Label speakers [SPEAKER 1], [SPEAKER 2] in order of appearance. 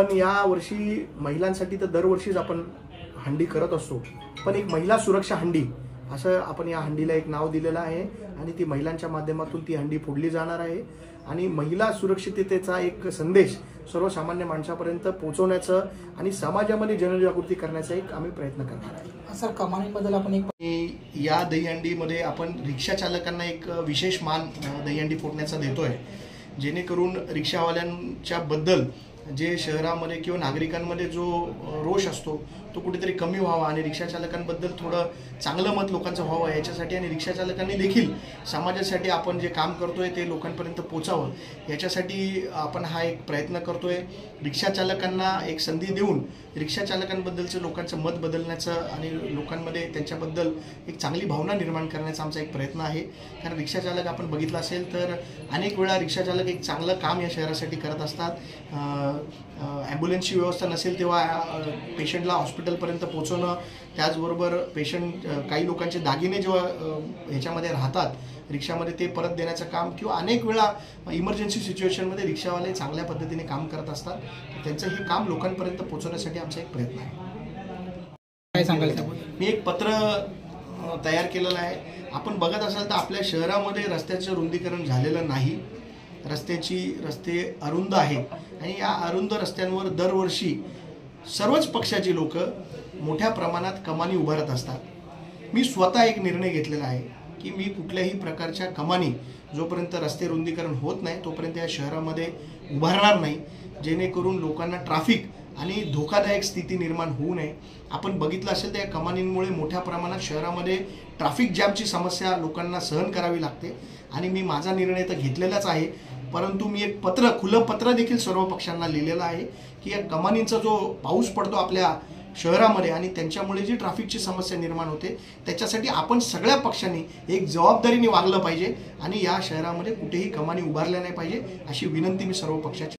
[SPEAKER 1] आपण या वर्षी महिलांसाठी तर दरवर्षीच आपण हंडी करत असतो, पण एक महिला सुरक्षा हंडी असं आपण या हंडीला एक नाव दिलेलं आहे आणि ती महिलांच्या माध्यमातून ती हंडी फोडली जाणार आहे आणि महिला सुरक्षिततेचा एक संदेश सर्वसामान्य माणसापर्यंत पोहोचवण्याचं आणि समाजामध्ये जनजागृती करण्याचा एक आम्ही प्रयत्न करणार आहे।
[SPEAKER 2] सर, कमानीबद्दल आपण एक
[SPEAKER 1] या दहीहंडीमध्ये आपण रिक्षा चालकांना एक विशेष मान दहीहंडी फोडण्याचा देतोय, जेणेकरून रिक्षावाल्यांच्या बद्दल जे शहरामध्ये किंवा नागरिकांमध्ये जो रोष असतो तो कुठेतरी कमी व्हावा आणि रिक्षा चालकांबद्दल थोडं चांगलं मत लोकांचं व्हावं याच्यासाठी आणि रिक्षा चालकांनी देखील समाजासाठी आपण जे काम करतोय ते लोकांपर्यंत पोचावं याच्यासाठी आपण हा एक प्रयत्न करतोय। रिक्षा चालकांना एक संधी देऊन रिक्षा चालकांबद्दलचं लोकांचं मत बदलण्याचं आणि लोकांमध्ये त्यांच्याबद्दल एक चांगली भावना निर्माण करण्याचा आमचा एक प्रयत्न आहे। कारण रिक्षा चालक आपण बघितलं असेल तर अनेक वेळा रिक्षा चालक एक चांगलं काम या शहरासाठी करत असतात। ॲम्ब्युलन्सची व्यवस्था नसेल तेव्हा पेशंटला हॉस्पिटलपर्यंत पोहोचवणं, त्याचबरोबर पेशंट काही लोकांचे दागिने जेव्हा ह्याच्यामध्ये राहतात रिक्षामध्ये ते परत देण्याचं काम किंवा अनेक वेळा इमर्जन्सी सिच्युएशनमध्ये रिक्षावाले चांगल्या पद्धतीने काम करत असतात। त्यांचं हे काम लोकांपर्यंत पोहोचवण्यासाठी आमचा एक प्रयत्न आहे।
[SPEAKER 2] काय सांगाल?
[SPEAKER 1] मी एक पत्र तयार केलेलं आहे। आपण बघत असाल तर आपल्या शहरामध्ये रस्त्याचं रुंदीकरण झालेलं नाही, रस्ते अरुंद आहेत आणि या अरुंद रस्त्यांवर दरवर्षी सर्वच पक्षाची लोक मोठ्या प्रमाणात कमानी उभारत असतात। मी स्वतः एक निर्णय घेतलेला आहे की मी कुठल्याही प्रकारच्या कमानी जोपर्यंत रस्ते रुंदीकरण होत नाही तोपर्यंत या शहरामध्ये उभारणार नाही, जेणेकरून लोकांना ट्रॅफिक आणि धोकादायक स्थिती निर्माण होऊ नये। आपण बघितलं असेल तर या कमानींमुळे मोठ्या प्रमाणात शहरामध्ये ट्रॅफिक जॅमची समस्या लोकांना सहन करावी लागते आणि मी माझा निर्णय तर घेतलेलाच आहे, परंतु मी एक खुलं पत्र देखील सर्व पक्षांना लिहिलेलं आहे की या कमानींचा जो पाऊस पडतो आपल्या शहरामध्ये आणि त्यांच्यामुळे जी ट्रॅफिकची समस्या निर्माण होते त्याच्यासाठी आपण सगळ्या पक्षांनी एक जबाबदारीने वागलं पाहिजे आणि या शहरामध्ये कुठेही कमानी उभारल्या नाही पाहिजे अशी विनंती मी सर्व पक्षाची